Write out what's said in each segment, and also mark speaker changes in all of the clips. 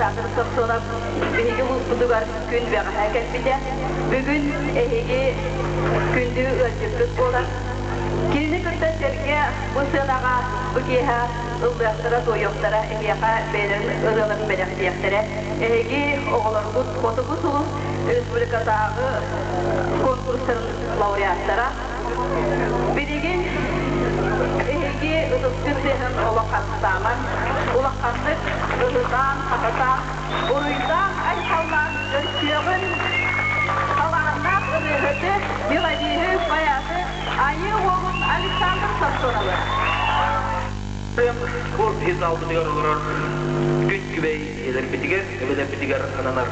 Speaker 1: Alexander Samsonov bihigi budugar gün ve hakikatide bugün ehigi gündü ölçüp olan Kilini kırta serge bu sınağa bu kiha ıldıqtıra doyuqtıra ehiyaka berin ırılın belirtiyektere ehigi oğlarımız kotubuz ulus Respublikadağı konkursların laureatlara birigin ehigi ıdıqtır sehin olaqanıstaman olaqanlık ıhıdan, qahıdan, uruydan ay kalman ölçüyün Kalanlar ırıhıdı, melodiyi, bayatı, ayı oğun Alexander Samsonov'u.
Speaker 2: Bu biz aldı diyor olur. Gün gibi eder bitiger ananar.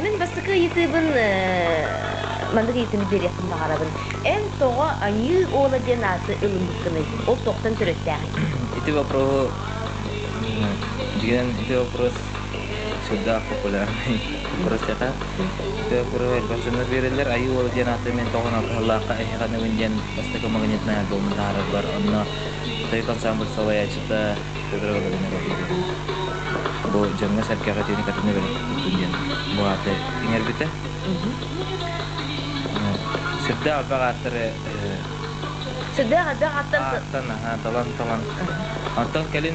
Speaker 3: Мен басыкы ютубын мандык ютубын беретим багарабын. Эн тога аны ола денасы ылым быкыны. Ол токтан төрөттәгән.
Speaker 4: Итеп апрого Jika itu вопрос sudah populerный вопрос это itu вопрос personal veriler ayu wal janata men tohon halaka kana wenjan pasti ko magnet na go mentara bar onna tay kan sambal sawaya cita pedro ga ne ko bo jangan sarka ka tini katene bel tunjan bo ate ingar bita sudah apa kata
Speaker 3: Sudah ada atas.
Speaker 4: Tanah, talan. Anton kelin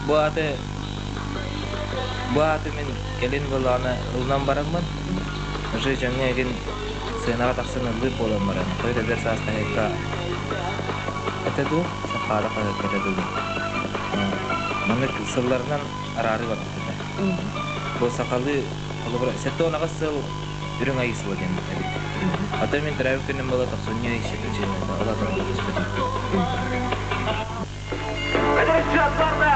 Speaker 4: buat min kelin bolana ulnan barang man. Jadi jangan ingin senara tak senang lebih bola maran. Kau itu biasa saya kata tu sekarang kata tu. Mana keselarnan arari waktu tu. Bos sekali kalau berat setu nak kesel Birung ais lagi nih. Atau min drive ke nembala tak sunyi isi tu cina. Allah tak boleh seperti itu.
Speaker 2: Ada Jakarta.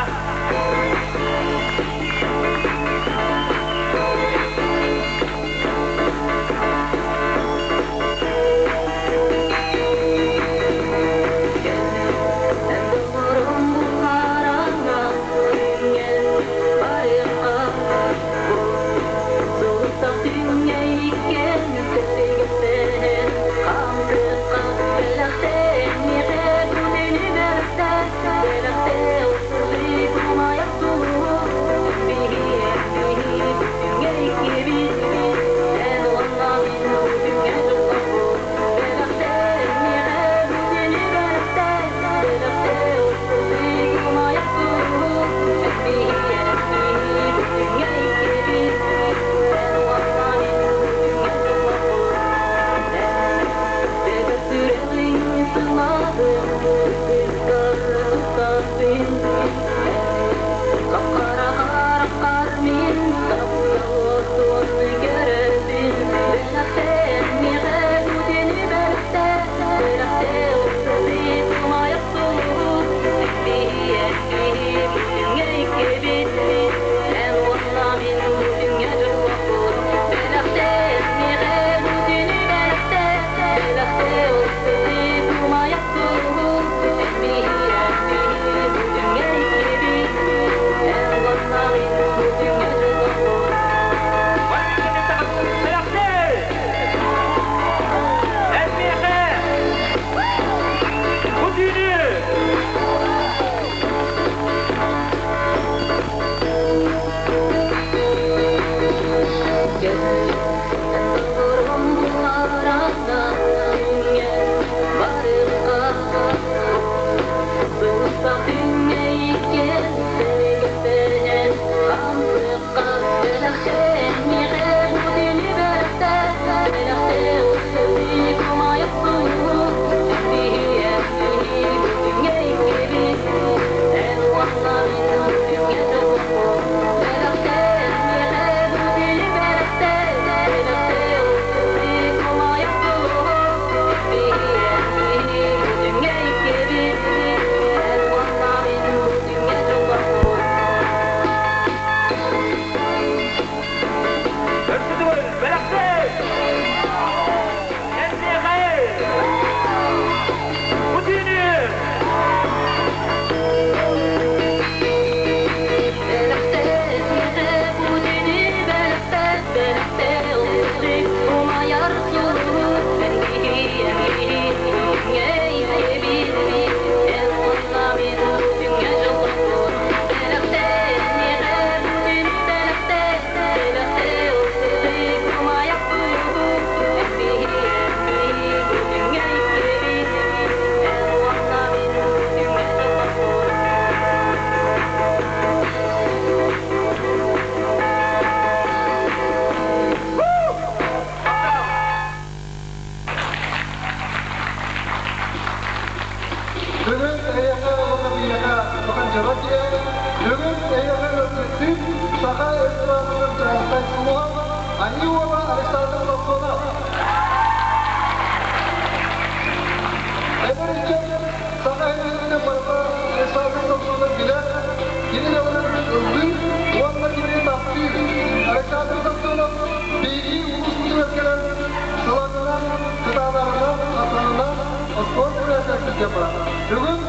Speaker 5: Бүгін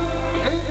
Speaker 5: ей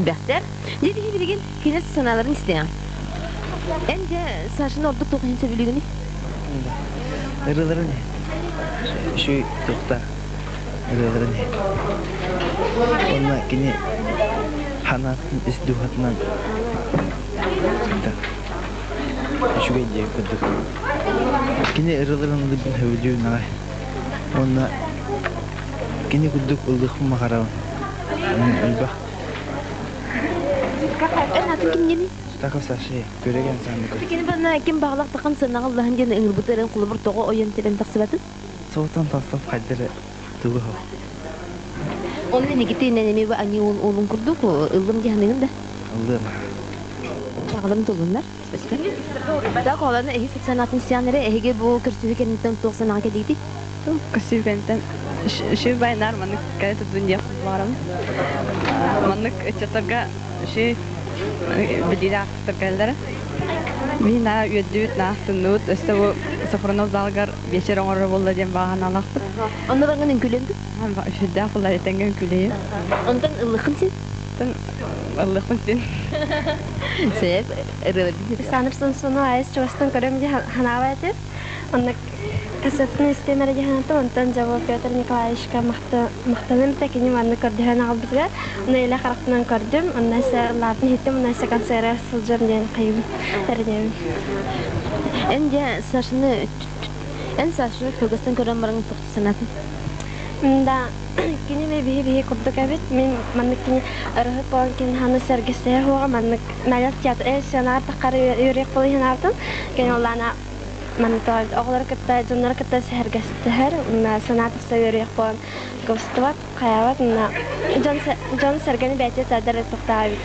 Speaker 3: Бәхтер, не деген кинес саналарын істең. Энде Сашын ордук тоқын сөбілігіні?
Speaker 4: Ырыларын şu тоқта ырыларын онна кини ханатын үстүхатынан шуга идея кудук кини ырыларын дыбын хөвлүү нагай онна кини кудук ылдык махарабын ылбах
Speaker 3: Атын ким нені?
Speaker 4: Таков Саши, көреген санды көр.
Speaker 3: Кені бана кем бағлақ тақын сынағы Аллахын дені үңір бұтырын құлы бір тоғы ойын терен тақсыбатын?
Speaker 4: Соғытан тастап қайдары туғы хау.
Speaker 3: Оны не кетейін әнеме ба аңи олын күрдік, ылдым дегенігін да?
Speaker 4: Ылдым.
Speaker 3: Шағылым тұлғындар, спасибо. Да қоланы әйі санатын сиянары әйге бұл күрсігі кенеттен тоқсан аға кәдейді?
Speaker 5: Күрсігі кенеттен үші байнар манық кәйті дүния құлбағарам. Манық өтчатарға үші білдері ақтыр кәлдері. Мен өйдіуіт нақтынуыт, өсті бұл Сафронов залғар вечер оңыры болды ден баған алақтыр.
Speaker 3: Онда бағын үңкіленді?
Speaker 5: Үшіде ақылдар етенген күлейі.
Speaker 3: Ондан ұлықын сен?
Speaker 5: Ұлықын сен.
Speaker 3: Сәп, ұрыларды.
Speaker 6: Станырсын соны айыз чуғыстан көрімде ханава әтер. Онда кассетін істемері дегенатым, онтан жауы Петр Николаевичка мақтанын тәкені маңны көрдіген ағыл бізге. Оны елі қарақтынан көрдім, онда латын хеттім, онда концерті сылжым ден қайым әрдемін.
Speaker 3: Энде Сашыны көгістен көрен барың тоқты санатын?
Speaker 6: Мында кені ме бейі күрдік әбет, мен маңны кені ұрығыт болан кені ханы сәргістері хоға маңны мәлет театр сенар таққары үйрек болы хен артын, кені олана Манитор, оғлар кітті, жонлар кітті сәргістігір, санатықса өрек болан көстіват, қаяват, жон сәргені бәйте сәдір тоқта абит.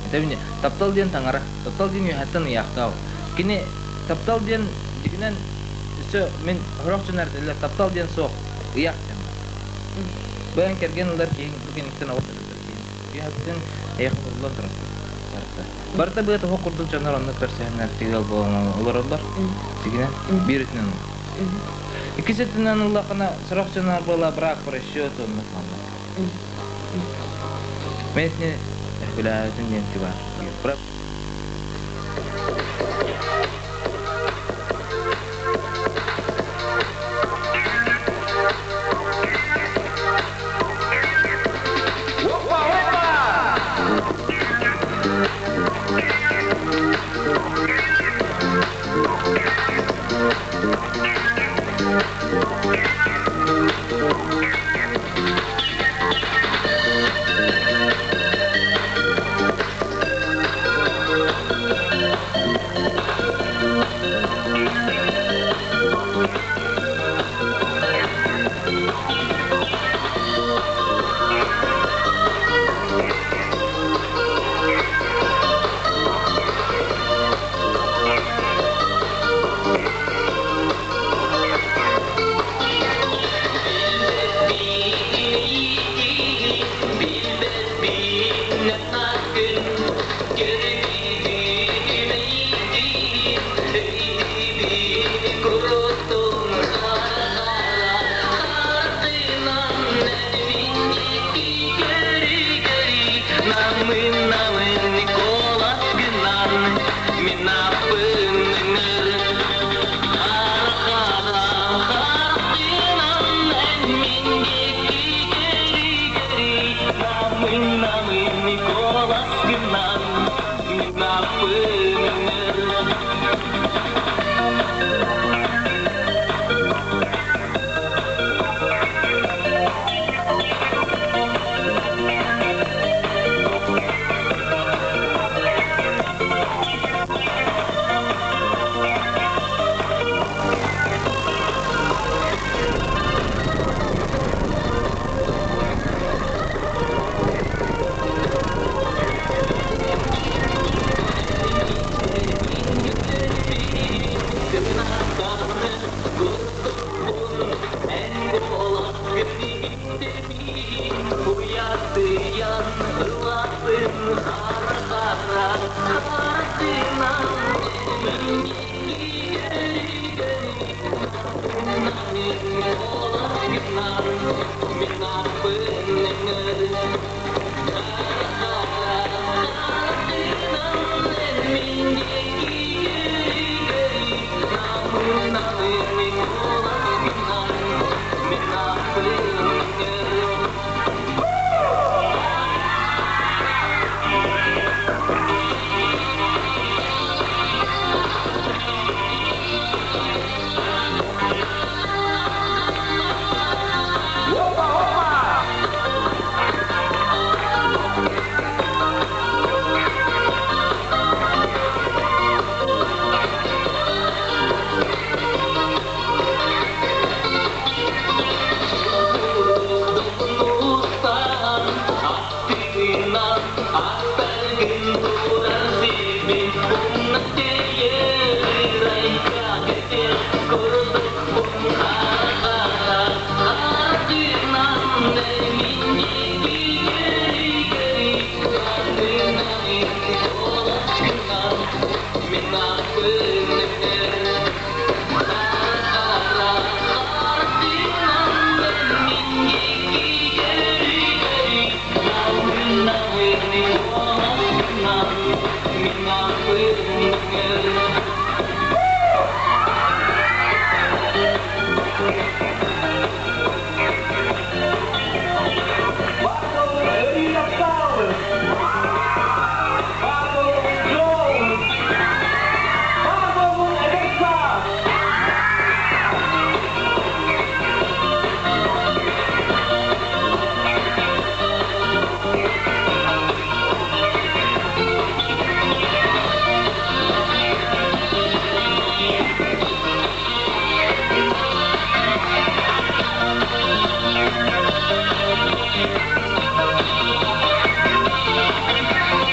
Speaker 4: Tapi taptal dian tangara, taptal dian yuhatan yaktau. Kini taptal dian jikinan se min horok cenar ila taptal dian sok yak. Bayang kergen ular king mungkin kita nawat terkin. Yuhatan yak ulun terus. Barta beut hok kurdu cenar anna tersenar tinggal bawa ular ular. Jikinan biritnan. Ikisetinan Allah kana serok cenar bala brak pressure Muhammad. Mesnya bila tunjuk coba. Berapa?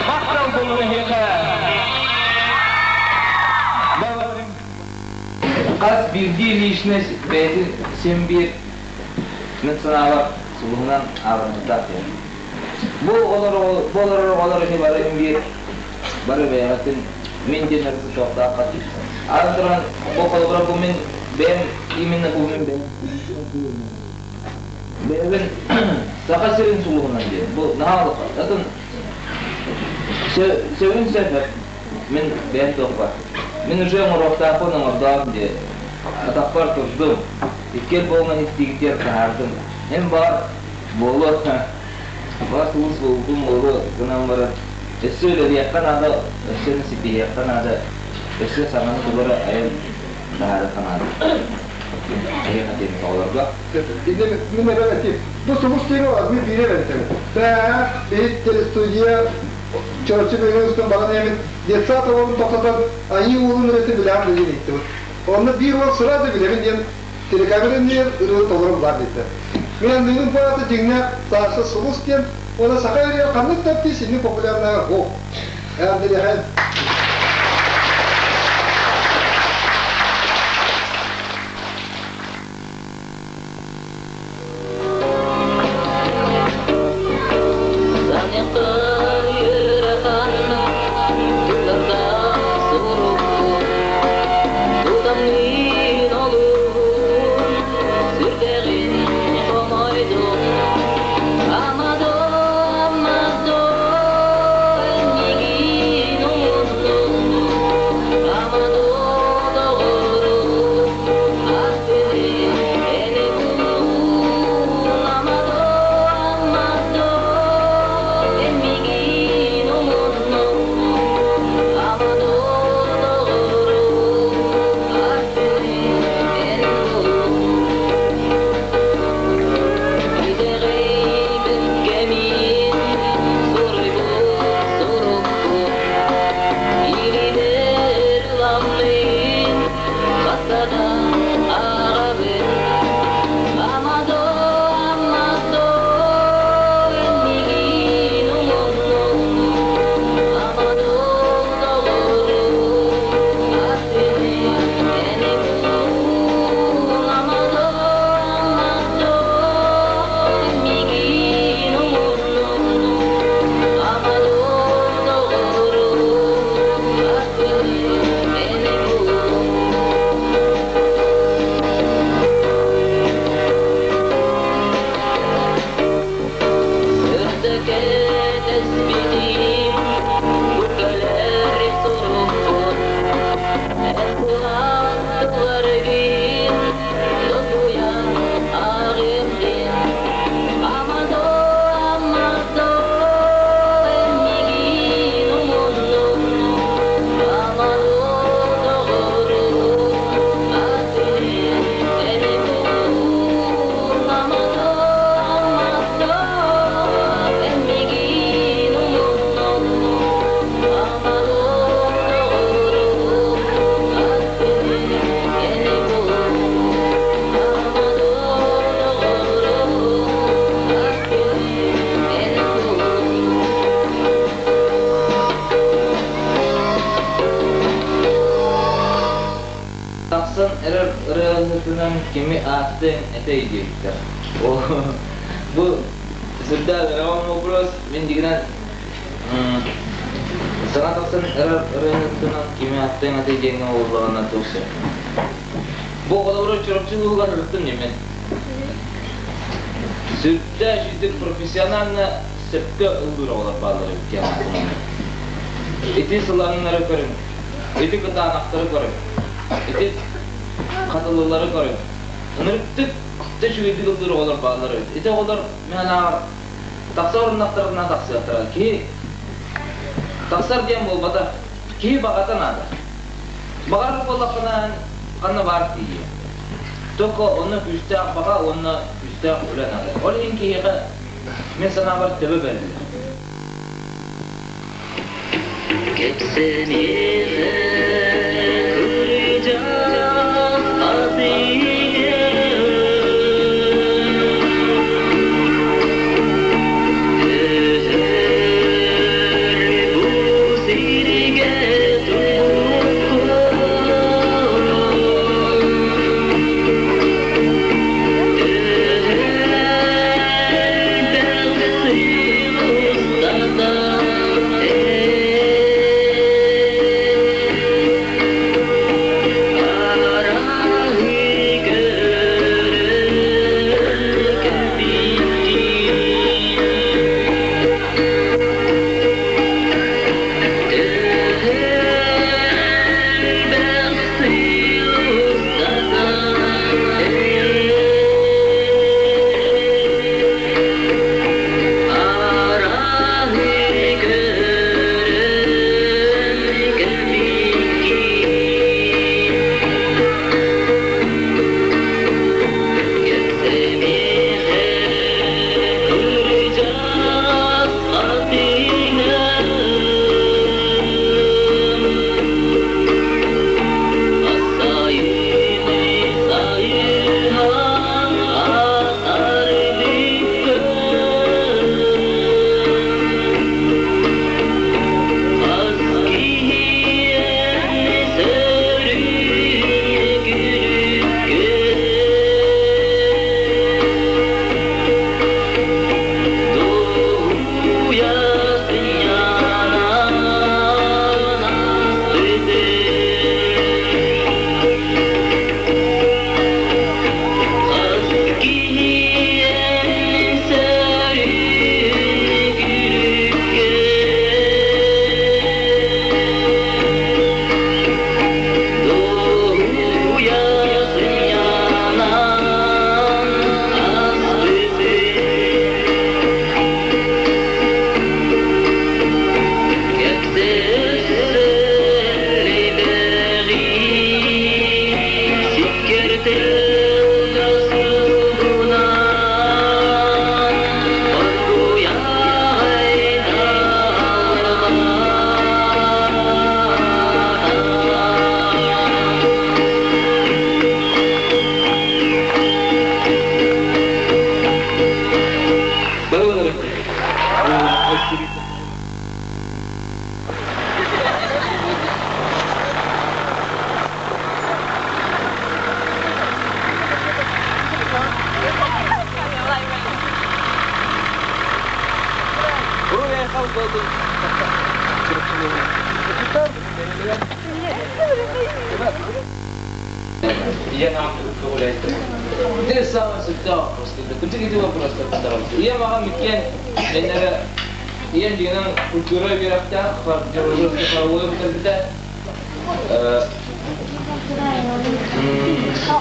Speaker 2: Maktal bulunu heka. Kas bir dil işine beytin sen bir sınava suluğundan ağırlıkta. Bu olur şey var bir barı beyanatın min dinlerisi çok daha katı. Ardından bu kolabora bu min ben iminle bu min ben sakasirin suluğundan diye. Bu nahalık. Zaten sevin sefer min ben tokpa. Min уже морокта конон ордам diye. Атакпар турдум. Иккел болман истигитер кардым. Hem бар болу. Бар сулус болдум болу. Гынан бара. Эсөле якан ада, эсөле сипи якан ада. Эсөле саманы кулара айым дары канады. Aya hadi sağlarla.
Speaker 7: Numara vereyim. Bu sonuçları var mı bilemezdim. Ben bir telestüdyo çarşı bölümünden bana hemen yetsa tavanın toplatan ayı oğlum üreti bilen de yine onu bir yıl sırada bilemin diye telekameranın diye ürün tollarım var dedi. Ben benim bu arada dinle sağsa sonuçken ona sakayla kanlık taptı şimdi popülerler o. Yani de hem
Speaker 2: kimi attın eteyecekler. O bu sudah dalam ngobrol mendingan sangat aksan tunan kimi attın eteyecek ngobrolana tuh. Bu kalau curug-curug kan rutin ya men. Sudah jadi profesionalnya sepka ulur olah balar kian. Itu selalu naruh itu kita anak terus itu katılıları görüyor. Nırtık teşvik edilir olur bağları. İşte olur mana taksar naktarına taksatlar ki taksar diyen bolmada ki bagatan ada. Bagar bolakana kana var diye. Toko onu üstte baga onu üstte ulan ada. Olin ki ya mesela var tebe belli.
Speaker 8: Kepsenize
Speaker 4: Buraya kalk oldu.
Speaker 2: Я нам гуляет. Ты сам всегда просто. Ты где вы просто поздоровался. Я могу миткен, наверное, я динам культура верахта, фарджорожский фаровой бутылка.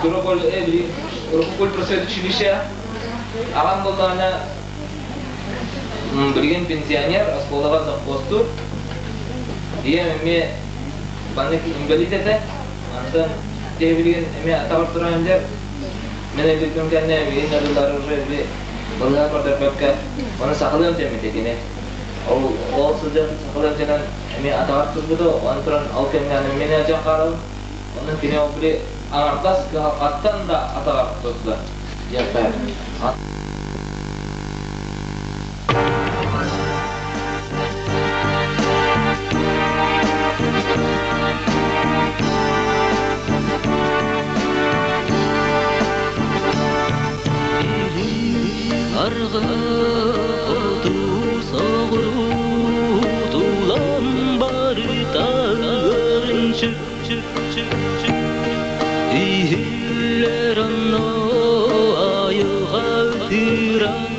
Speaker 2: Культура эбри, рукол просвет училище. Аван болдана билген пенсионер, асколага завхозтур. Я мне банек инвалид это, антон Devrilgen eme atağır durağınca mene bildim kendine bir narılar bir balığa kadar bakka onu saklayalım demedi o sıcak saklayalım canan eme atağır durdu onu turan alkem yani mene aja kalım onun kine o bir anartas ke hakikatan da atağır durdu ya ben
Speaker 8: Arga otu soğuru tulan barıtağın çık İhiller anna ayığa tıran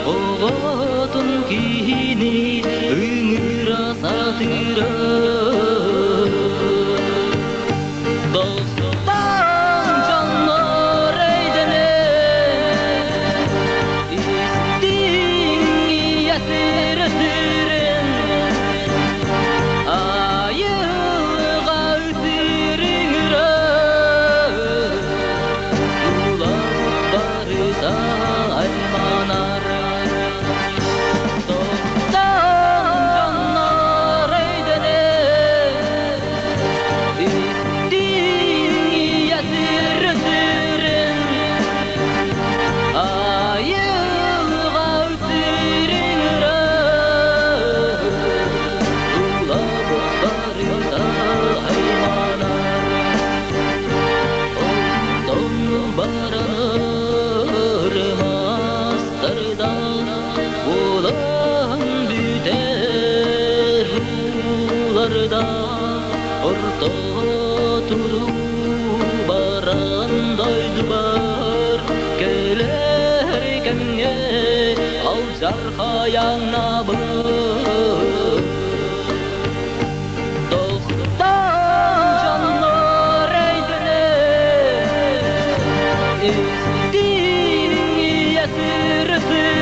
Speaker 8: Oğatun kini ümüra satıran Orta turu baranday dubar Gelerken ye alcar hayana bır Dosttan canlar eydene İstin yatırtırın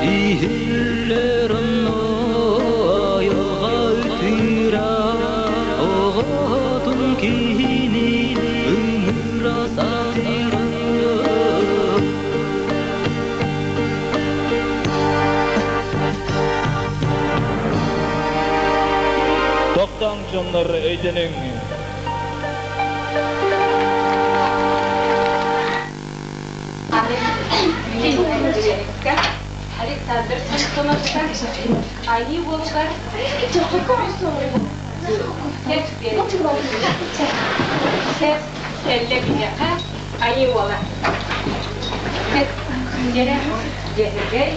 Speaker 8: İhiller anna ayağa tıra Oğatun kini ümüra satıra
Speaker 4: Toktan canları eydenin.
Speaker 9: Aynı bolçlar hep elle binaka aynı bola hep Cehirgey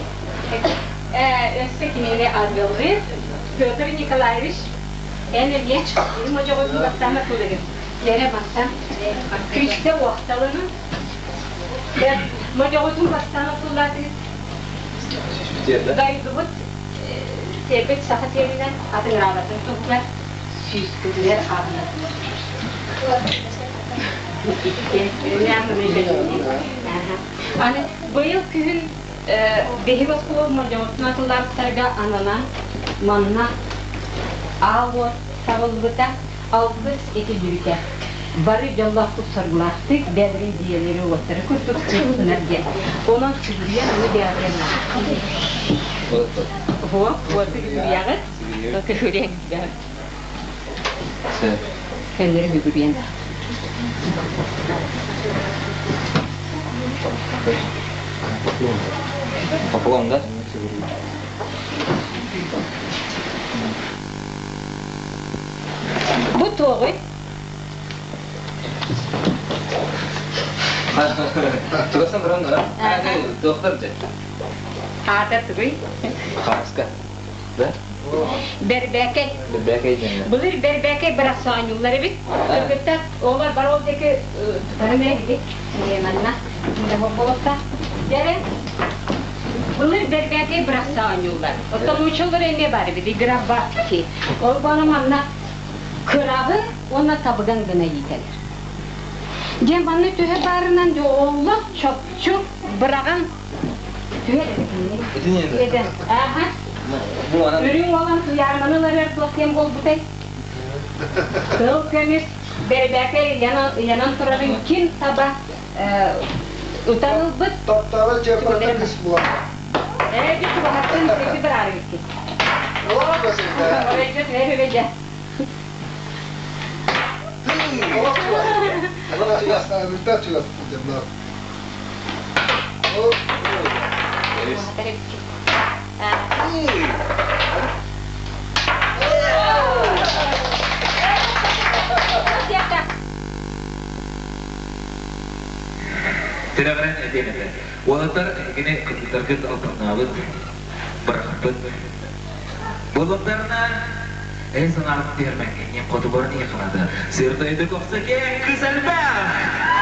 Speaker 9: Östekimine adıldı Pyotr Nikolaevich en geç bizim hoca koyduğum baktağına kılırım yere baktım küçükte o haftalığının Mojoğutun baştan okulları gaydıbıt tebet sakat yerinden adın ağlatın toplar süstüdüler ağlatın. Hani bu yıl köyün behivas kulu mojoğutun akıllar kutarga anana, manna, ağır, savulguda, ağız eti yürüke. Barı jallah kutsargulastık, bedri diyeleri oturur, kurtuk çıkınırgen. Onun çıkırıyan onu diğerlerine. O tükürüyağı, o tükürüyen gider. Kendileri tükürüyen.
Speaker 2: Kapılan da.
Speaker 9: Bu toğu,
Speaker 2: Çıkarsın buranın da. Doktor de.
Speaker 9: adet gıy,
Speaker 2: Kaska. Ve?
Speaker 9: berbeke.
Speaker 2: Berbeke deniyor.
Speaker 9: Bunlar berbeke bıraksan yolları bit. Kırgıtlar, onlar var oradaki tutarmaya gidik. Yemenna, şimdi hoppolukta. Yere, bunlar berbeke bıraksan yolları. O da uçulları ne bari bir de grab var ki. O bana manna kırabı, ona tabıgan gına yiteler. Cem bana tühe barından diyor, oğlu çok bırakan tühe dedik. Eden. Aha.
Speaker 2: Bu ana
Speaker 9: Ürün olan yarmanıları ver dosyam gol butay. Kıl kömür, berbeke yanan turarın kim taba utanıl bıt.
Speaker 7: Tatlara cephane kısmı var.
Speaker 9: Bir kubahattın sesi bir arı ki.
Speaker 7: Olamaz mesela.
Speaker 9: Oraya git ver vereceğim.
Speaker 7: Allah çıkarsın, müddet çıkarsın. Hop.
Speaker 4: Tiravran edemedi. Olanlar yine kıtırkıt altınabıt, bırakıp Olanlarına en son alıp vermek en kodubarını yakaladı. Sırtaydı kopsa ki güzel ben.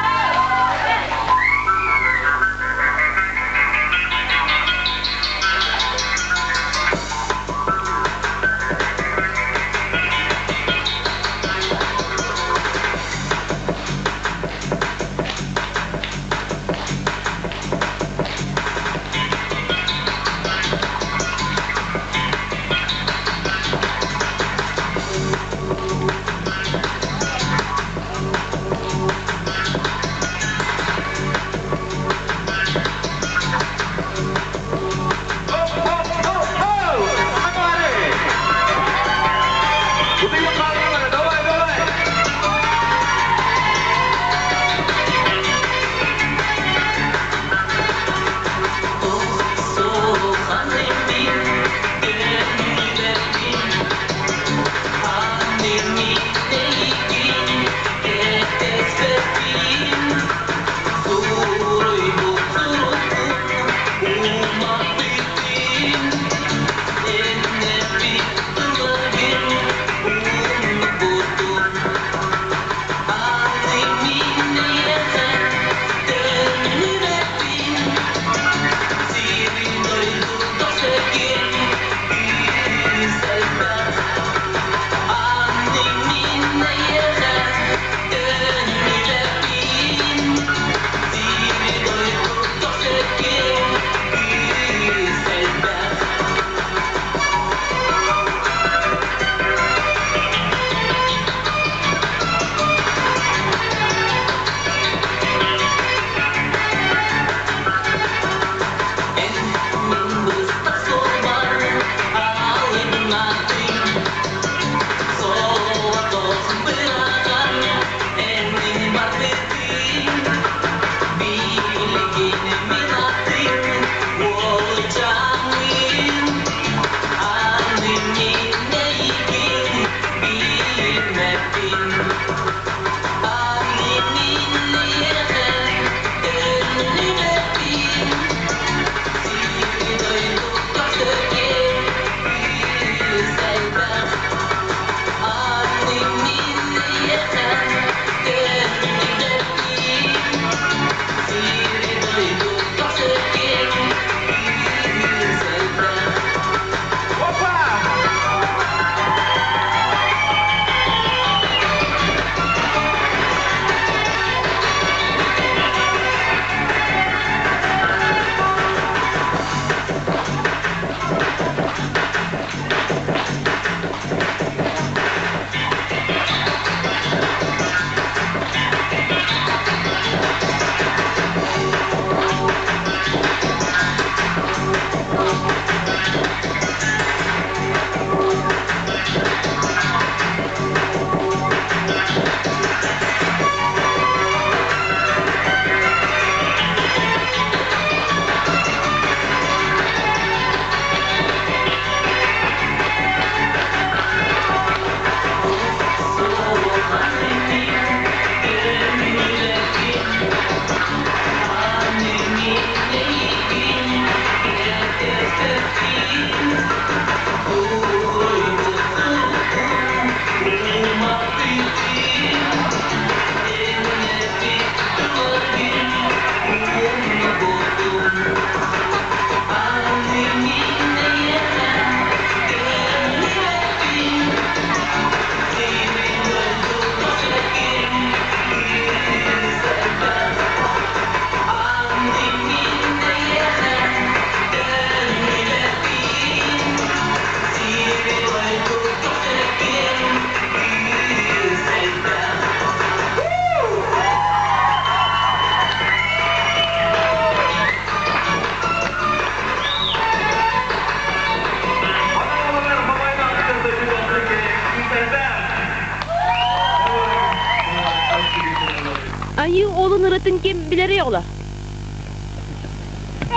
Speaker 3: Otun kim bileri yoklar.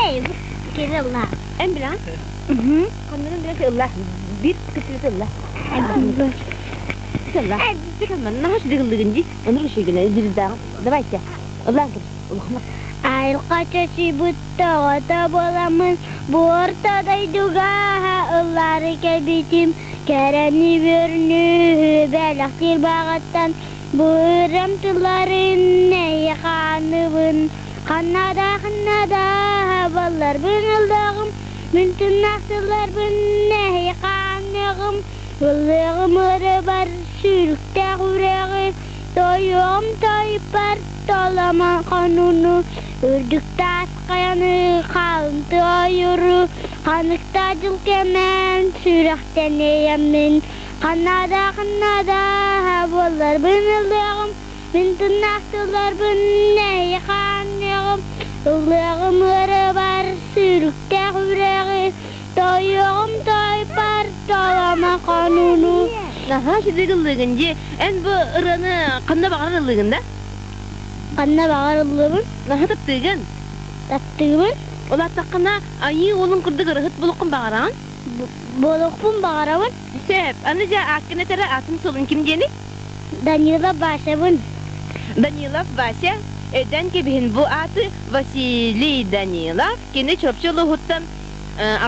Speaker 6: Ey, bu kere Allah.
Speaker 3: En bilen? Kanların birisi Allah. Bir kısırsı Allah. Allah. Kanların nahoş dığıldığınca onur ışığına dirizden. Davayca. Allah kır. Allah'ım.
Speaker 6: Ail kaçası buttağada bolamın bu ortadaydı Allah'ı kebitim kereni bürnü belaktir bağıttan bu ırımtıların neye kanıvın kanada ballar bınıldağım müntün naktılar bın neye kanığım Vıllığım ırı var sürükte hureği Toyum toypar dolama kanunu Ürdükte asqayanı kalıntı ayuru Kanıkta cıl kemen sürekten eyemin Kanada Havalar bınıldığım Müntün naktılar bınneyi kanığım Vıllığım ırı var sürükte hureği Toyum toypar dolama kanunu
Speaker 3: Naha şidığıldığınca en bu ırını kanına bağırıldığında
Speaker 6: Kanna bağırıldığımın
Speaker 3: naha taptığın
Speaker 6: Tattığımın
Speaker 3: ola taqqına ayı olun kırdık ırıhıt bulukun bağıran
Speaker 6: Bolukpun bağıramın
Speaker 3: Sep, anıca akkine tere atın solun kim jeni?
Speaker 6: Danila başamın
Speaker 3: Danilov Vasya Eden kebihin bu atı Vasili Danilov Kendi çöpçülü huttan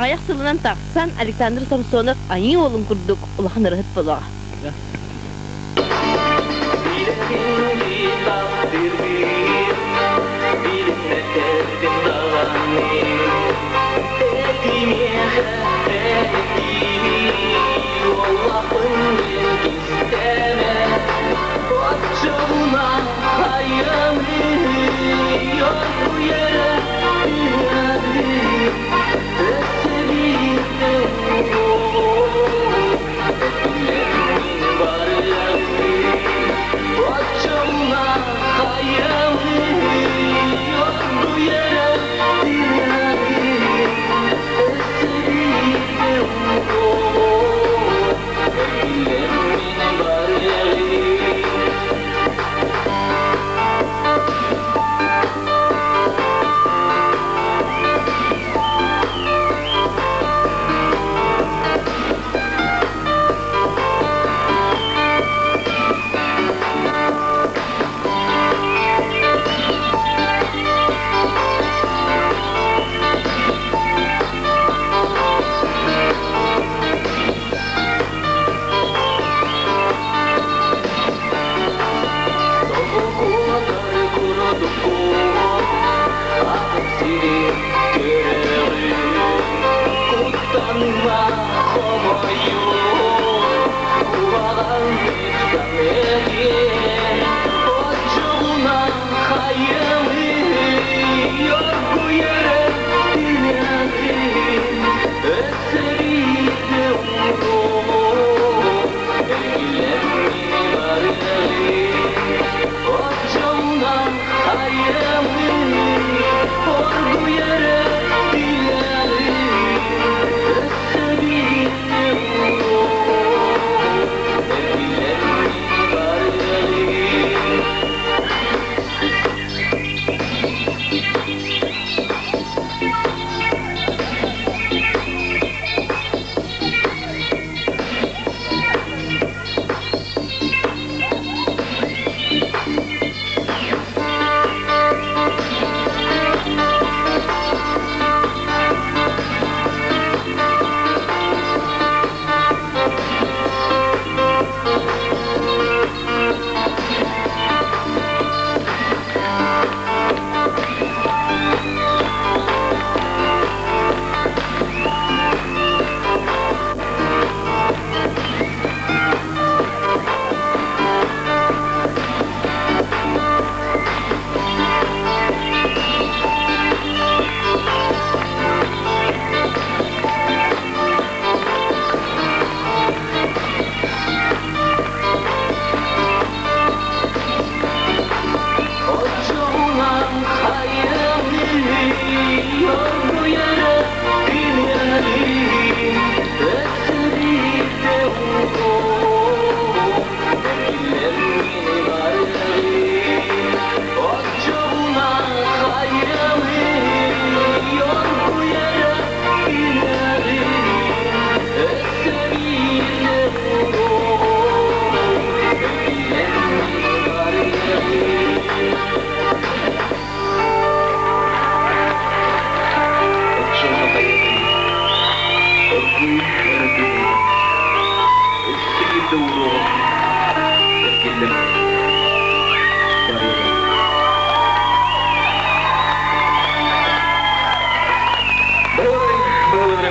Speaker 3: Ağayak sılınan taksan Aleksandr Samsonov ayı olun kırdık ulağın ırıhıt buluğa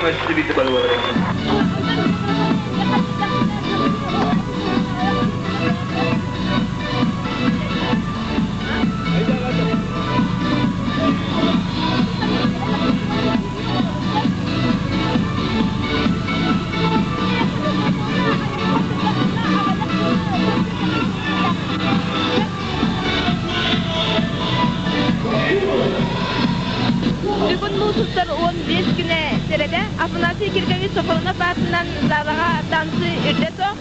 Speaker 2: ötüsü bitti balı olarak.
Speaker 3: Бүгін мұсыстар 15 күні середе Афанасий Киркович Софронов атынан залаға тансы үрде соқ.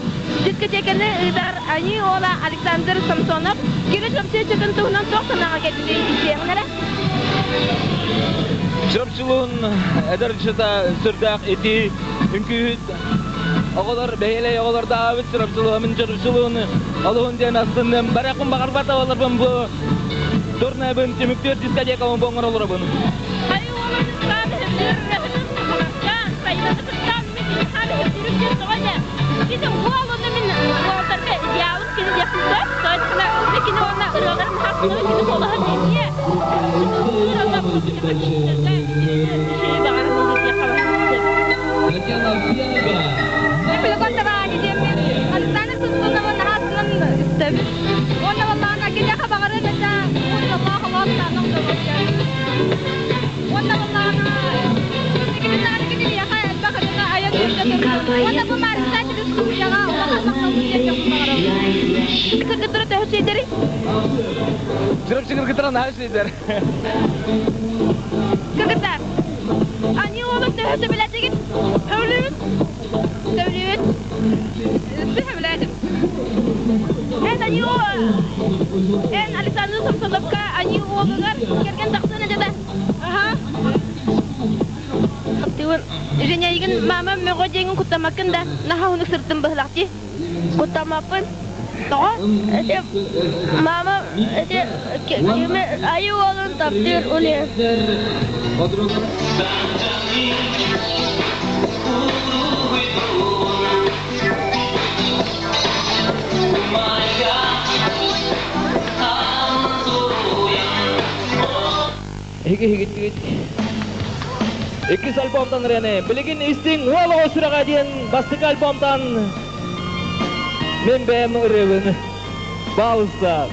Speaker 3: Жүзгі текені ұйдар Ани ола Александр Самсонов кері жөпсе чүкін тұғынан соқ санаға кетті істеғінері.
Speaker 4: Çırpçılığın ederçede sürdük eti ünkühüt oğlar beyle oğlar da avit çırpçılığımın çırpçılığını alığın diyen aslında barakın bakar bata olur ben bu turna ben tümüktür diskoteka bongar olur ben.
Speaker 3: Hayır oğlanın sahibi hüptürürüm. Sayıları kırtan mı? Sahibi hüptürürüm soğuyla. Bizim bu oğlanın oğlarca yağlık kini yapıldı. Soğuyla ötekini ona ırağların hakkını kini solağı diye. Irağlar Bila kau terang je, anak susu nama nahas kan, tapi, orang nama nak kita kabaran saja, orang nama kawan tanang saja. Orang nama kita nak kita dia kaya, bahkan kita ayat kita tu, orang nama maris saja tu susu jaga, orang nama dia yang kabaran. Kita terus terus cedera.
Speaker 4: Çırpçılır gıtıran her şeyler.
Speaker 3: Kırgıtlar. Anne oğlum tersi bilecek. Öğlüt. Söylüt. Sühevledim. En anne oğlum. En Alexander Samsonovka anne oğlular. Kerken taksana dedi. Aha. Kaptiun. Jenyaygın mama megojengun kutamakın da. Naha onu sırtım bahlakçı. Kutamakın. Toh, mama, kime ayu oğlum takdir oluyor.
Speaker 4: Higi. İki albomdan rene. Biligin isting wala osraga diyen bastık albomdan. Men beğendim ırığını. Bağlısta.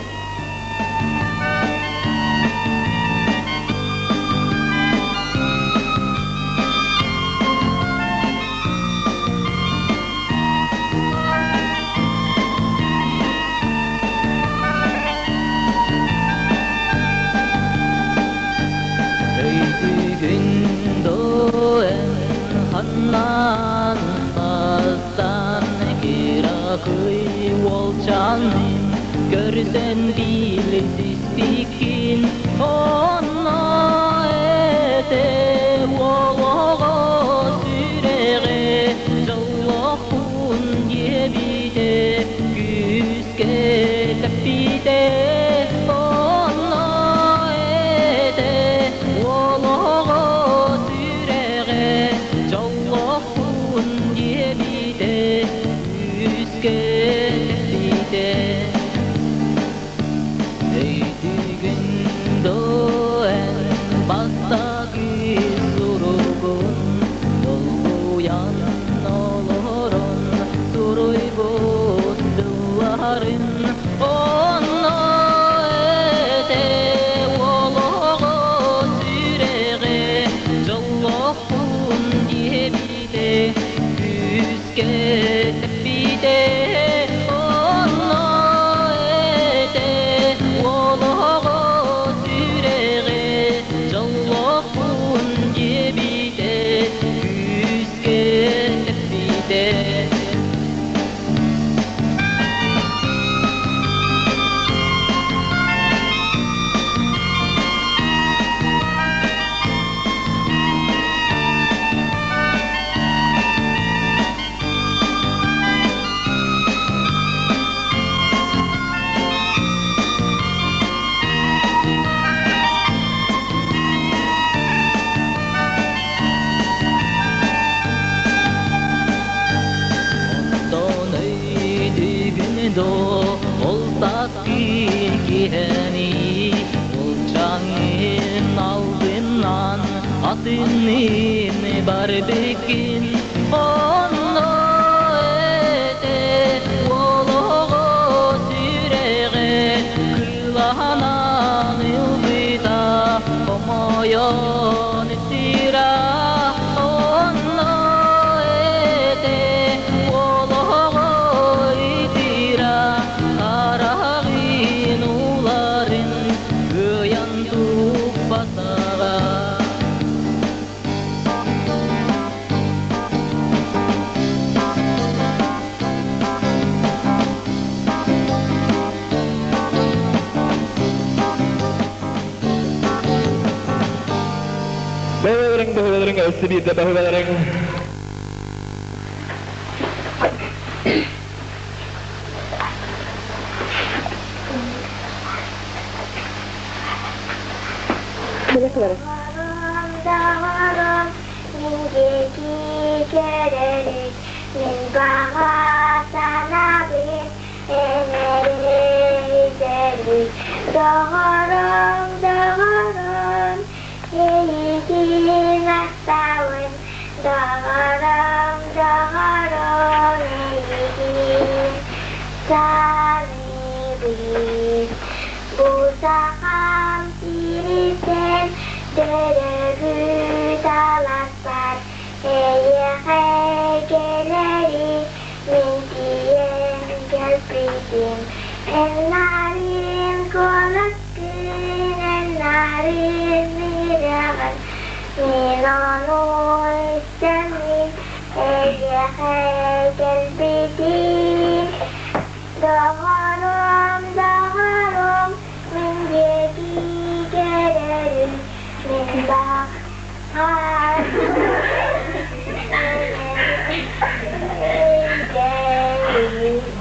Speaker 8: Öydüğün doğen hannan sazdan Kıy olçanın görsen bilesiz bikin Ona ete oğa süreğe Jallahun yebide Güzge tepide Ona ete oğa süreğe Jallahun yebide Yüzge atinin barbikin onno ete ologo sürege kılahanan yubita omoyon sira onno ete ologo itira aragin ularin uyantuk basaga.
Speaker 2: Bahwalareng asbida bahwalareng
Speaker 10: Dağarım ingeki gelerek min bağa sana bir emeri derik. Dağarım eğitim aktarın. Dağarım eğitim sarı bu saham sirisen dörgü dalaslar geleri min diyen gelbidim ennarin kolaskın ennarin miragan min onu istemin gelbidim dağarım min geki gelerim min bahar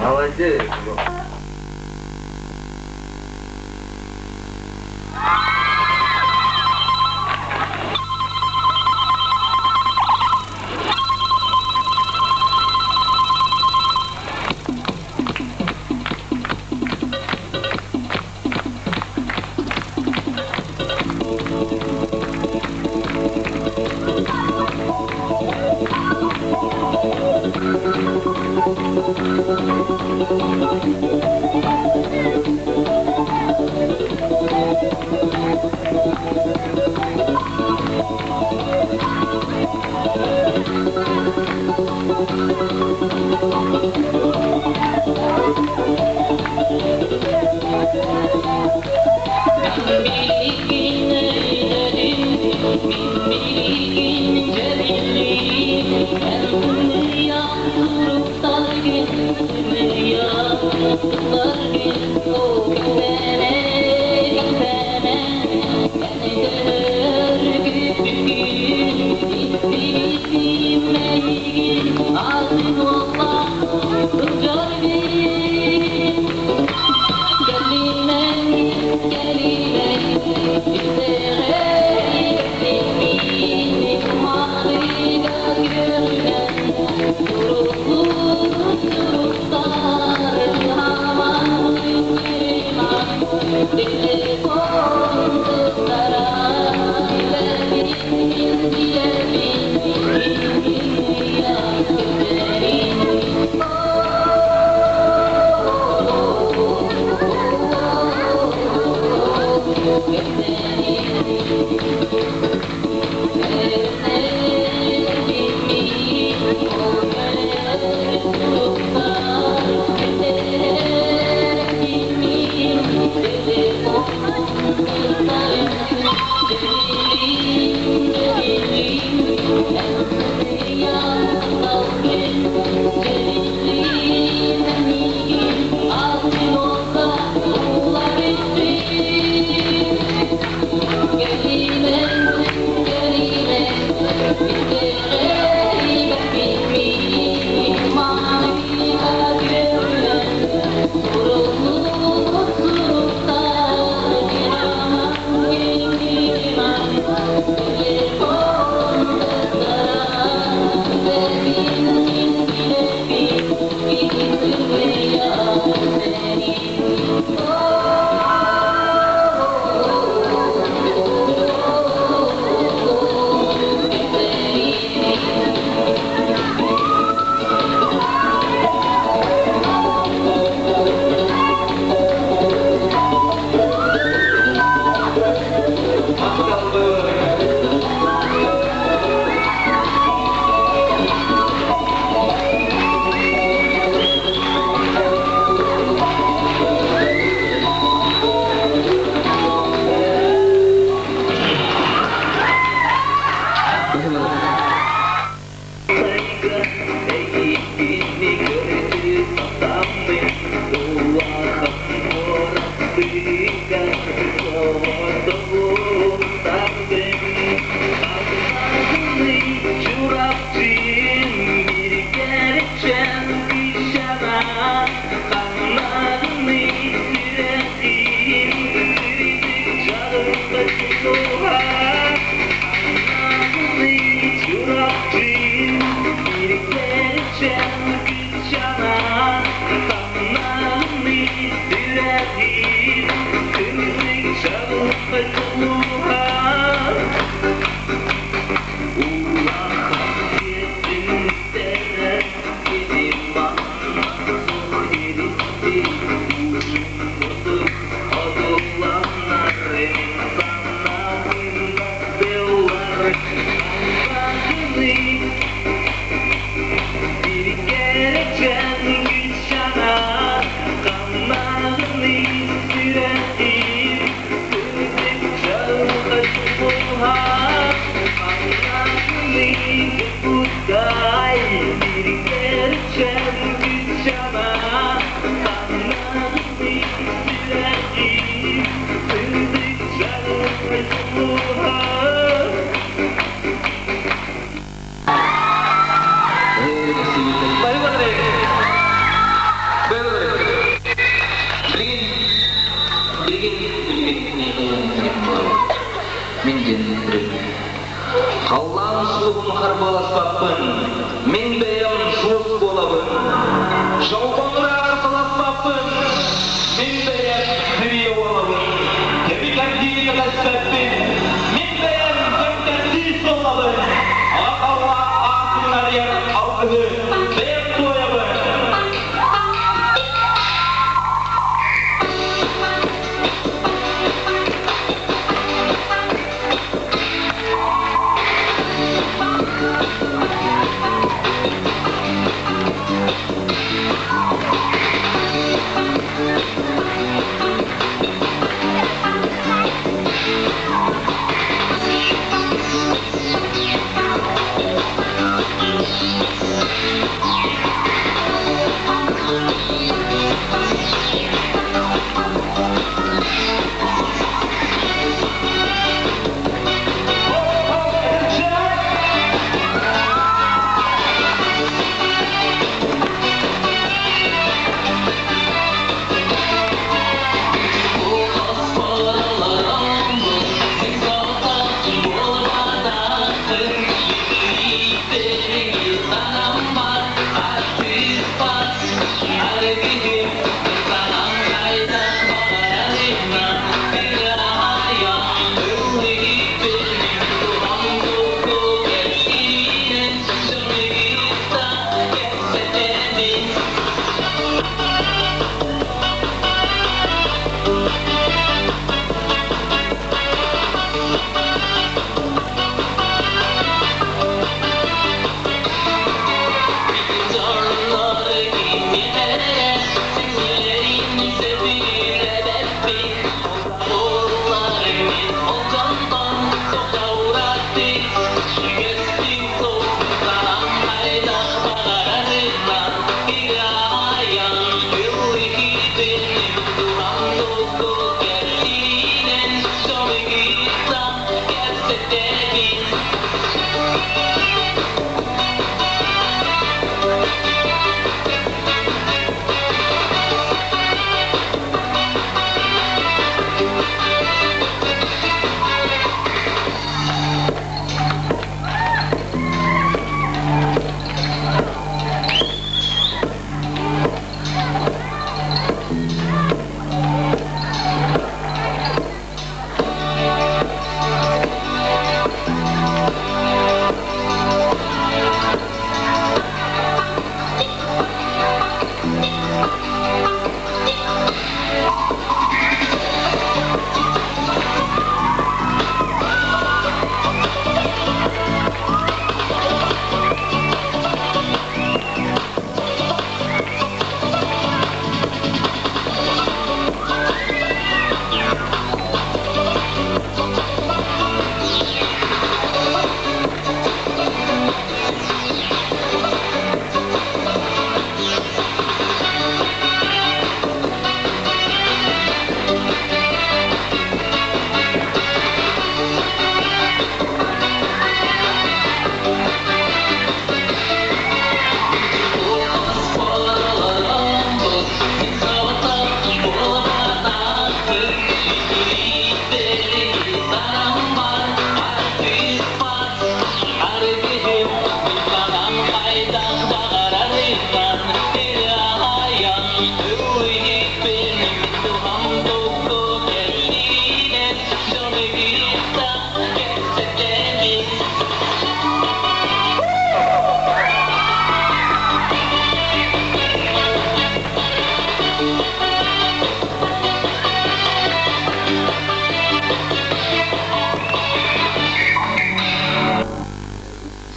Speaker 2: Havalı.
Speaker 8: Turut turut sarı haman
Speaker 2: Allah'ın suluğunu karbalasmapın, min beyan şuuz bolabın. Şavkonlara arsalasmapın, min beyan hüriye olabın. Tebi kendini kadasmapın, min beyan temtensiz olabın. Allah ağzının arayan halkını beyan doyabın.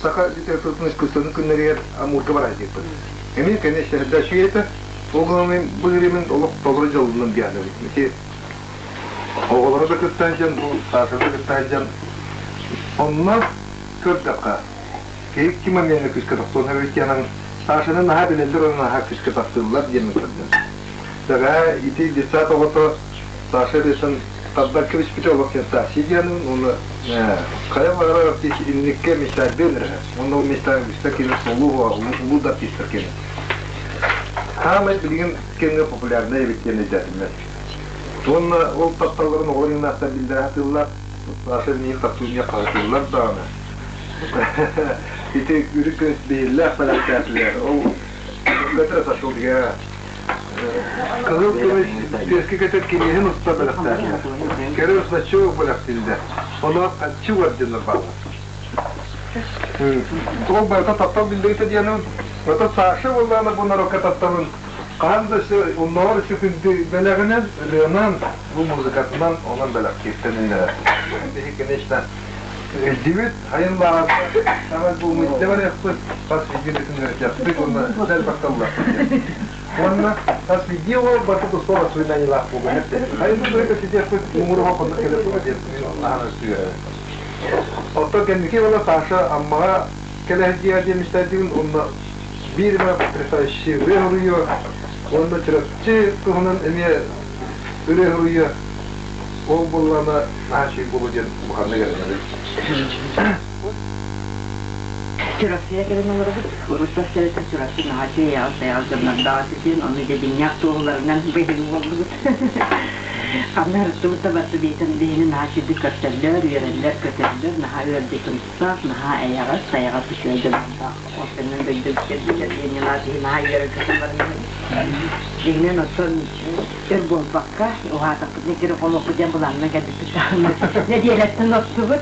Speaker 7: Saka literatürün iskusyonu günleri amurka var ayacaklar. Emin ki ne şehirde şu yete, o günün bu yerimin olup doğru yolunun bir yanı. Ki oğulları da kırtancam, bu saatini de kırtancam. Onlar 4 dakika. Ki kime meyne kışkırtaktığını evet yanın saçının daha bilenler ona daha kışkırtaktırlar diyelim kırdım. Daga iti desa togoto saçı desin kadar kırış bir olak yasa. Şiyanın onu kaya var arası innikke misal denir. Onu misal müstakil soluğu ulu da pistakil. Hamet bilgin kendi popüler ne bittiğini derler. Sonra o tatlıların oğlunun nasıl bildiğini hatırlar. Saçı niye tatlığını kalkırlar da ona. İti ürün değiller falan derler. O kadar saçıldı ya. Kızıl kılıç eski kötü kiliğin usta bıraktılar. Kere usta çoğu bıraktığında. Ona kaçı var canlar bağlı. O barda tatlı bildiği diyelim. Vata saçı olanlar bunlar o katattamın. Kandışı, onlar çünkü belirginen, rınan bu müzikatından onun belirg kesinlikle. Şimdi işte Divit, hayın bağlı. Ama bu müzikte var ya, pas video'sunu yaptık, ona güzel bakalım. Ona tas video batuk to sola suina ni la pogo. Hayır bu böyle bir şey numara var onda kere sonra diye anlatıyor. Oto kendisi valla taşa ama kele hediye demişler diyor onda bir mi presa şey veriyor. Onda çırpçı kuhunun emiye veriyor. O bulana naşi bulacak bu hale gelmedi.
Speaker 11: Çırasıya gelen olarak Rusya serisi çırası naci yazımdan daha sizin onu da dünya doğularından benim oldu. Onlar tutabası biten dinin naci dikkatler verenler kötüler naha ördekün saf naha ayağa sayağa düşürdüm. O senin de dedikleri yeniler naha yere kötüler. Dinin oton erbol bakka o hatta ne kere konu kujam bulanma geldi. Ne diyerekten oturup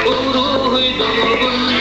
Speaker 8: Uruh hidupun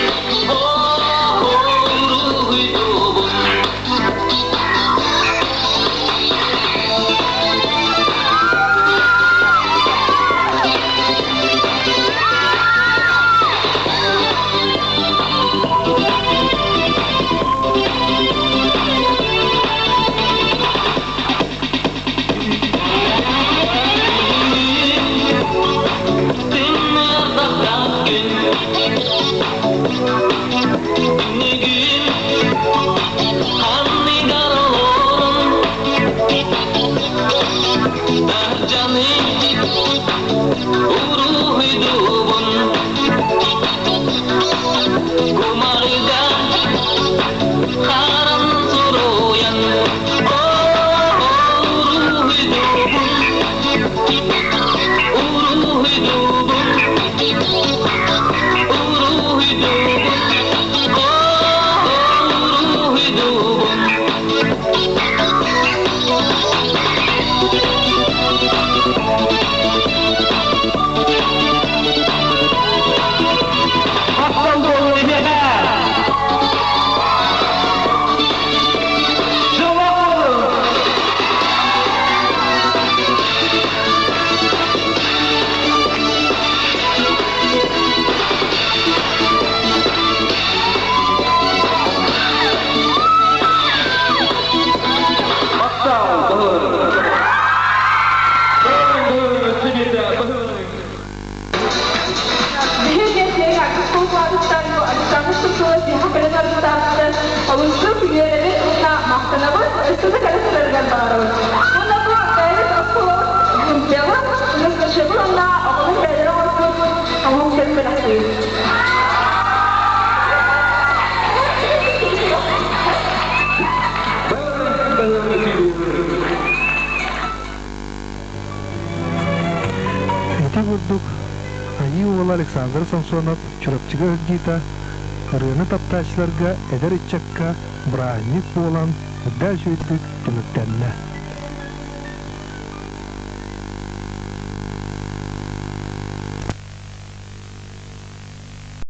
Speaker 1: oluşturup üyeleri ona mahtanabız, üstüne karıştırırken bağırır. Bunda bu gayret asılı cevap, nasıl şebir onda okulun bedeli olsun, onun şebir asıyız.
Speaker 12: Ити бурдук, айы уол Александр Самсонов чурапчыга ылгита, рыны таптачларга эдер итчакка браанник болан, үддәл сөйтлік түміктәнне.